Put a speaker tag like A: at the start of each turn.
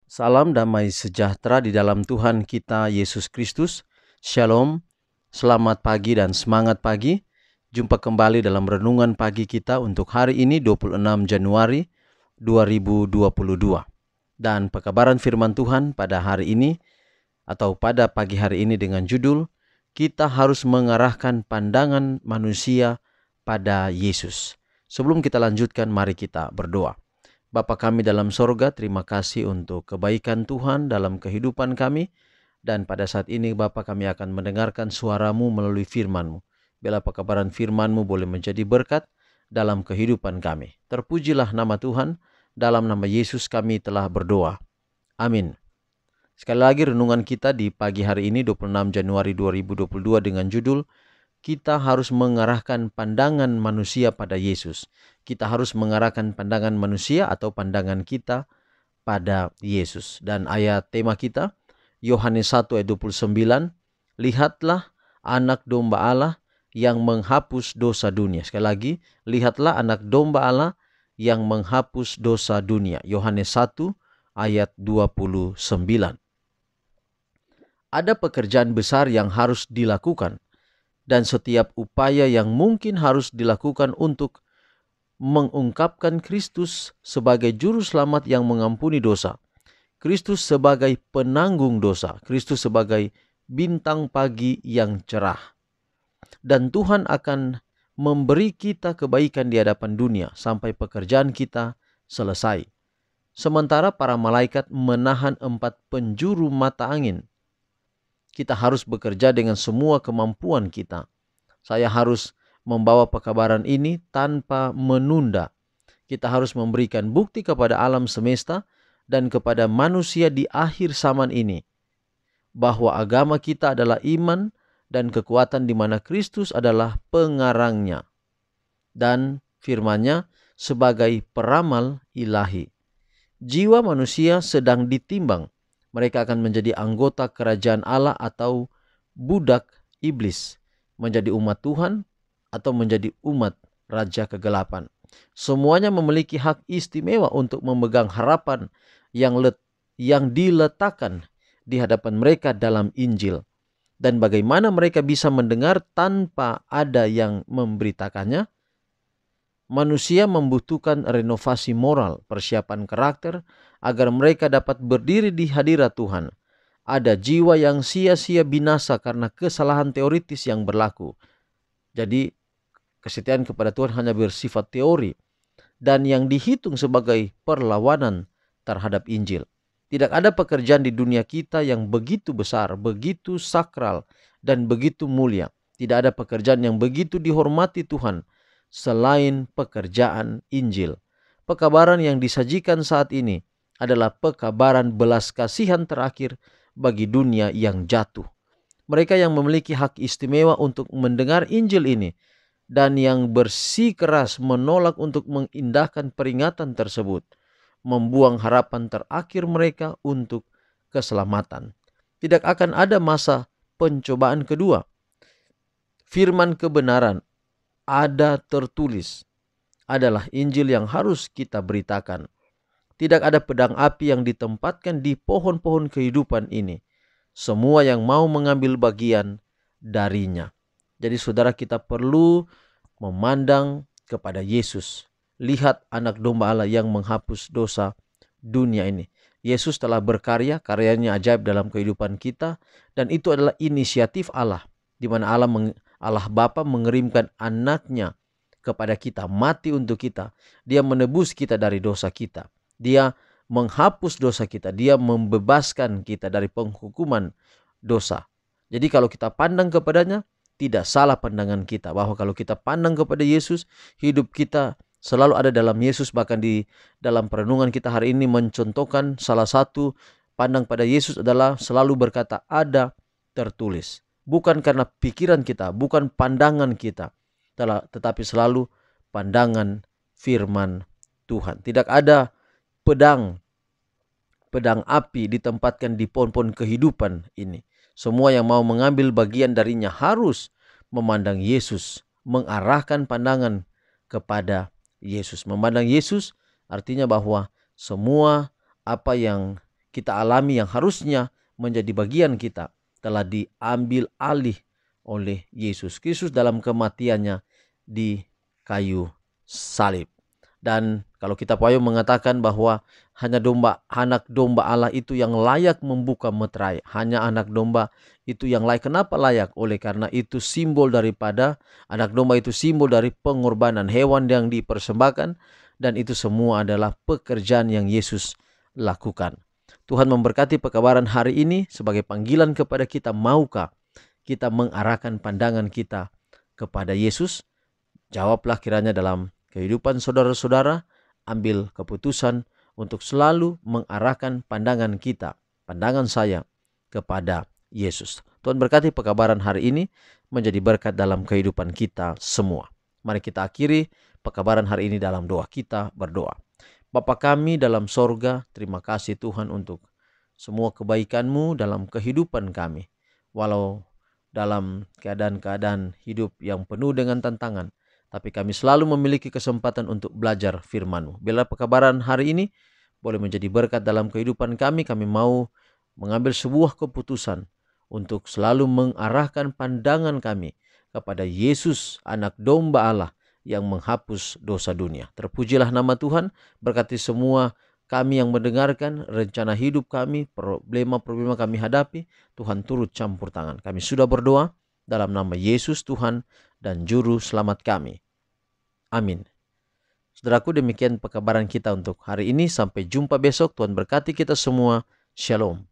A: Salam damai sejahtera di dalam Tuhan kita Yesus Kristus. Shalom, selamat pagi dan semangat pagi. Jumpa kembali dalam renungan pagi kita untuk hari ini 26 Januari 2022. Dan pekabaran firman Tuhan pada hari ini atau pada pagi hari ini dengan judul kita harus mengarahkan pandangan manusia pada Yesus. Sebelum kita lanjutkan, mari kita berdoa. Bapa kami dalam sorga, terima kasih untuk kebaikan Tuhan dalam kehidupan kami. Dan pada saat ini Bapa, kami akan mendengarkan suara-Mu melalui firman-Mu. Bila pekabaran firman-Mu boleh menjadi berkat dalam kehidupan kami. Terpujilah nama Tuhan, dalam nama Yesus kami telah berdoa. Amin. Sekali lagi renungan kita di pagi hari ini 26 Januari 2022 dengan judul kita harus mengarahkan pandangan manusia pada Yesus. Kita harus mengarahkan pandangan manusia atau pandangan kita pada Yesus. Dan ayat tema kita, Yohanes 1 ayat 29, lihatlah anak domba Allah yang menghapus dosa dunia. Sekali lagi, lihatlah anak domba Allah yang menghapus dosa dunia. Yohanes 1 ayat 29. Ada pekerjaan besar yang harus dilakukan. Dan setiap upaya yang mungkin harus dilakukan untuk mengungkapkan Kristus sebagai juru selamat yang mengampuni dosa. Kristus sebagai penanggung dosa. Kristus sebagai bintang pagi yang cerah. Dan Tuhan akan memberi kita kebaikan di hadapan dunia sampai pekerjaan kita selesai. Sementara para malaikat menahan 4 penjuru mata angin. Kita harus bekerja dengan semua kemampuan kita. Saya harus membawa pekabaran ini tanpa menunda. Kita harus memberikan bukti kepada alam semesta dan kepada manusia di akhir zaman ini bahwa agama kita adalah iman dan kekuatan di mana Kristus adalah pengarangnya dan firman-Nya sebagai peramal ilahi. Jiwa manusia sedang ditimbang. Mereka akan menjadi anggota kerajaan Allah atau budak iblis, menjadi umat Tuhan atau menjadi umat raja kegelapan. Semuanya memiliki hak istimewa untuk memegang harapan yang diletakkan di hadapan mereka dalam Injil. Dan bagaimana mereka bisa mendengar tanpa ada yang memberitakannya? Manusia membutuhkan renovasi moral, persiapan karakter, agar mereka dapat berdiri di hadirat Tuhan. Ada jiwa yang sia-sia binasa karena kesalahan teoritis yang berlaku. Jadi kesetiaan kepada Tuhan hanya bersifat teori dan yang dihitung sebagai perlawanan terhadap Injil. Tidak ada pekerjaan di dunia kita yang begitu besar, begitu sakral, dan begitu mulia. Tidak ada pekerjaan yang begitu dihormati Tuhan selain pekerjaan Injil. Pekabaran yang disajikan saat ini adalah pekabaran belas kasihan terakhir bagi dunia yang jatuh. Mereka yang memiliki hak istimewa untuk mendengar Injil ini dan yang bersikeras menolak untuk mengindahkan peringatan tersebut, membuang harapan terakhir mereka untuk keselamatan. Tidak akan ada masa pencobaan kedua. Firman kebenaran ada tertulis adalah Injil yang harus kita beritakan. Tidak ada pedang api yang ditempatkan di pohon-pohon kehidupan ini. Semua yang mau mengambil bagian darinya. Jadi saudara, kita perlu memandang kepada Yesus. Lihat anak domba Allah yang menghapus dosa dunia ini. Yesus telah berkarya, karyanya ajaib dalam kehidupan kita. Dan itu adalah inisiatif Allah. Di mana Allah Bapa mengirimkan anaknya kepada kita, mati untuk kita. Dia menebus kita dari dosa kita. Dia menghapus dosa kita. Dia membebaskan kita dari penghukuman dosa. Jadi kalau kita pandang kepadanya, tidak salah pandangan kita. Bahwa kalau kita pandang kepada Yesus, hidup kita selalu ada dalam Yesus. Bahkan di dalam perenungan kita hari ini mencontohkan salah satu pandang pada Yesus adalah selalu berkata ada tertulis. Bukan karena pikiran kita, bukan pandangan kita, tetapi selalu pandangan firman Tuhan. Tidak ada pedang api ditempatkan di pohon-pohon kehidupan ini. Semua yang mau mengambil bagian darinya harus memandang Yesus, mengarahkan pandangan kepada Yesus. Memandang Yesus artinya bahwa semua apa yang kita alami, yang harusnya menjadi bagian kita, telah diambil alih oleh Yesus Kristus dalam kematiannya di kayu salib. Dan kalau kita payung mengatakan bahwa hanya anak domba Allah itu yang layak membuka meterai. Hanya anak domba itu yang layak. Kenapa layak? Oleh karena itu simbol daripada anak domba, itu simbol dari pengorbanan hewan yang dipersembahkan. Dan itu semua adalah pekerjaan yang Yesus lakukan. Tuhan memberkati pekabaran hari ini sebagai panggilan kepada kita. Maukah kita mengarahkan pandangan kita kepada Yesus? Jawablah kiranya dalam kehidupan saudara-saudara. Ambil keputusan untuk selalu mengarahkan pandangan kita, pandangan saya kepada Yesus. Tuhan berkati pekabaran hari ini menjadi berkat dalam kehidupan kita semua. Mari kita akhiri pekabaran hari ini dalam doa. Kita berdoa. Bapa kami dalam sorga, terima kasih Tuhan untuk semua kebaikan-Mu dalam kehidupan kami. Walau dalam keadaan-keadaan hidup yang penuh dengan tantangan, tapi kami selalu memiliki kesempatan untuk belajar firman-Mu. Bila pekabaran hari ini boleh menjadi berkat dalam kehidupan kami, kami mau mengambil sebuah keputusan untuk selalu mengarahkan pandangan kami kepada Yesus, anak domba Allah yang menghapus dosa dunia. Terpujilah nama Tuhan, berkati semua kami yang mendengarkan, rencana hidup kami, problema-problema kami hadapi, Tuhan turut campur tangan. Kami sudah berdoa dalam nama Yesus Tuhan dan Juru Selamat kami. Amin. Saudaraku, demikian pekabaran kita untuk hari ini. Sampai jumpa besok. Tuhan berkati kita semua. Shalom.